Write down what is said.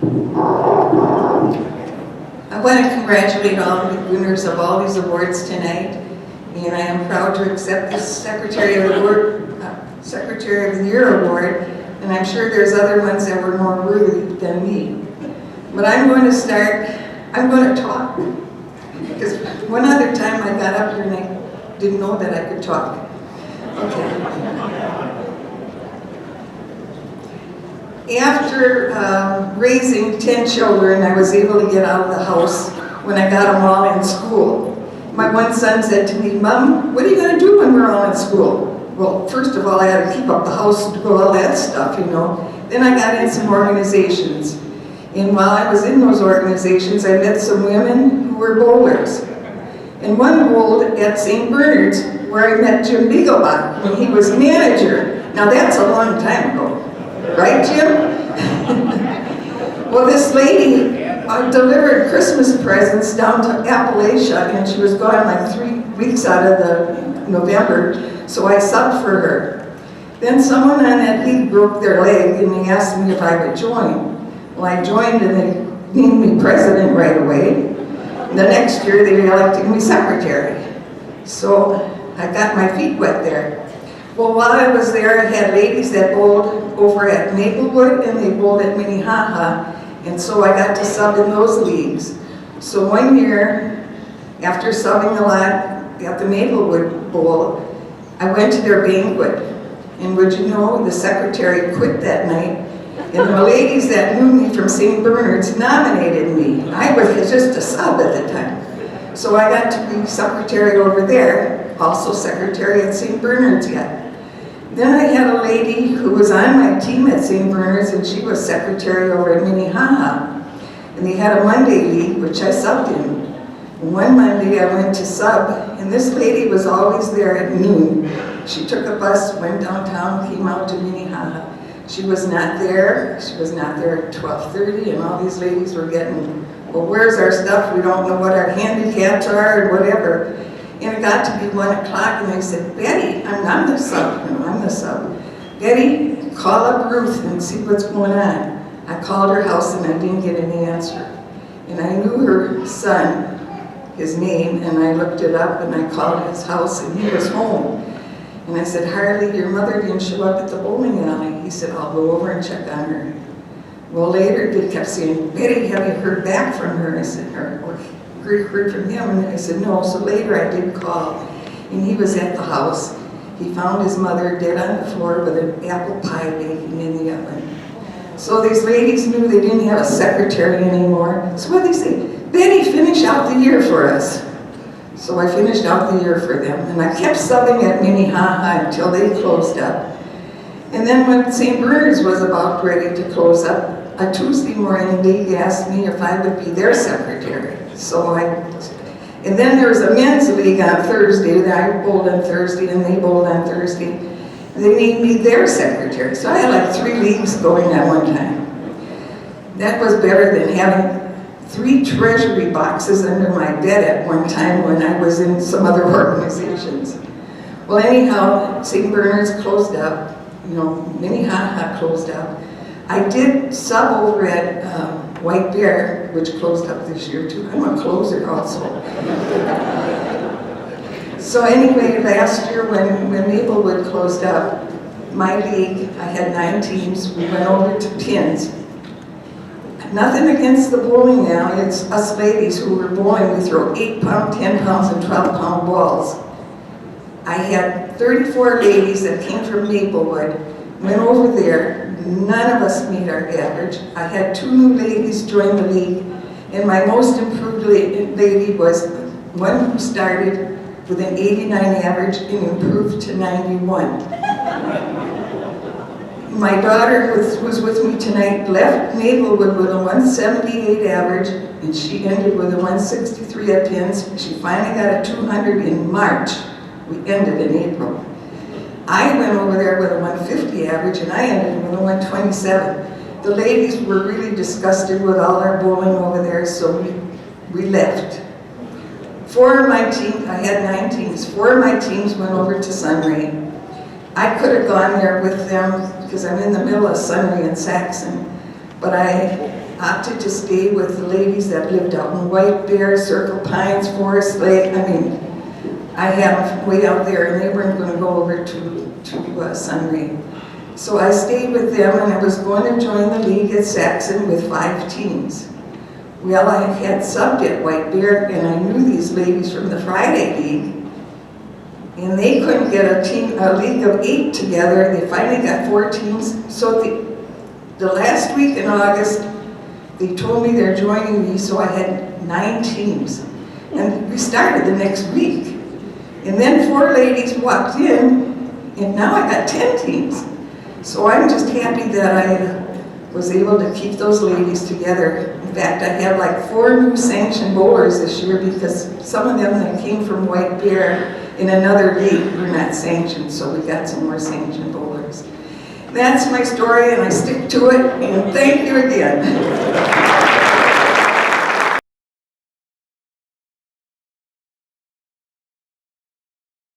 I want to congratulate all the winners of all these awards tonight, and I am proud to accept this Secretary of the Year award, and I'm sure there's other ones that were more worthy than me. But I'm going to talk, because one other time I got up here and I didn't know that I could talk. Okay. After raising 10 children, I was able to get out of the house when I got them all in school. My one son said to me, "Mom, what are you going to do when we're all in school?" Well, first of all, I had to keep up the house and do all that stuff, you know. Then I got in some organizations. And while I was in those organizations, I met some women who were bowlers. And one bowled at St. Bernard's, where I met Jim Beaglebach when he was manager. Now that's a long time ago. Right, Jim? Well, this lady delivered Christmas presents down to Appalachia, and she was gone like 3 weeks out of the November, so I subbed for her. Then someone on that league broke their leg, and they asked me if I would join. Well, I joined, and they named me president right away. The next year, they elected me secretary. So I got my feet wet there. Well, while I was there, I had ladies that bowled over at Maplewood and they bowled at Minnehaha, and so I got to sub in those leagues. So one year, after subbing a lot at the Maplewood Bowl, I went to their banquet, and would you know, the secretary quit that night, and the ladies that knew me from St. Bernard's nominated me. I was just a sub at the time. So I got to be secretary over there, also secretary at St. Bernard's yet. Then I had a lady who was on my team at St. Bernard's, and she was secretary over at Minnehaha. And they had a Monday league, which I subbed in. And one Monday I went to sub, and this lady was always there at noon. She took a bus, went downtown, came out to Minnehaha. She was not there. She was not there at 12:30, and all these ladies were getting, well, where's our stuff? We don't know what our handicaps are, or whatever. And it got to be 1 o'clock, and I said, "Betty, I'm the sub, you know, I'm the sub. Betty, call up Ruth and see what's going on." I called her house, and I didn't get any answer. And I knew her son, his name, and I looked it up, and I called his house, and he was home. And I said, "Harley, your mother didn't show up at the bowling alley." He said, "I'll go over and check on her." Well, later, they kept saying, "Betty, have you heard back from her?" I said, or heard from him, and I said, "No." So later I did call, and he was at the house. He found his mother dead on the floor with an apple pie baking in the oven. So these ladies knew they didn't have a secretary anymore. So what did they say? "Betty, finish out the year for us." So I finished out the year for them, and I kept subbing at Minnehaha until they closed up. And then when St. Bernard's was about ready to close up, a Tuesday morning they asked me if I would be their secretary. And then there was a men's league on Thursday, that I bowled on Thursday and they bowled on Thursday. And they made me their secretary. So I had like 3 leagues going at one time. That was better than having 3 treasury boxes under my bed at one time when I was in some other organizations. Well, anyhow, St. Bernard's closed up, you know, Minnehaha closed up. I did sub over at White Bear, which closed up this year too. I'm a closer also. So anyway, last year when Maplewood closed up, my league, I had 9 teams. We went over to pins. Nothing against the bowling alley, it's us ladies who were bowling. We throw 8-pound, 10 pounds, and 12-pound balls. I had 34 ladies that came from Maplewood, went over there. None of us made our average. I had 2 new ladies join the league, and my most improved lady was one who started with an 89 average and improved to 91. My daughter, who's with me tonight, left Maplewood with a 178 average, and she ended with a 163 at pins. She finally got a 200 in March. We ended in April. I went over there with a 150 average, and I ended with a 127. The ladies were really disgusted with all our bowling over there, so we left. 4 of my team, I had 9 teams, 4 of my teams went over to Sunray. I could have gone there with them because I'm in the middle of Sunray and Saxon, but I opted to stay with the ladies that lived out in White Bear, Circle Pines, Forest Lake. I mean, I had them way out there and they weren't going to go over to Sunray. So I stayed with them and I was going to join the league at Saxon with 5 teams. Well, I had subbed at White Bear and I knew these ladies from the Friday League, and they couldn't get a league of 8 together. They finally got 4 teams. So the last week in August, they told me they're joining me, so I had 9 teams. And we started the next week. And then 4 ladies walked in, and now I got 10 teams. So I'm just happy that I was able to keep those ladies together. In fact, I have like 4 new sanctioned bowlers this year because some of them that came from White Bear in another league were not sanctioned, so we got some more sanctioned bowlers. That's my story and I stick to it, and thank you again.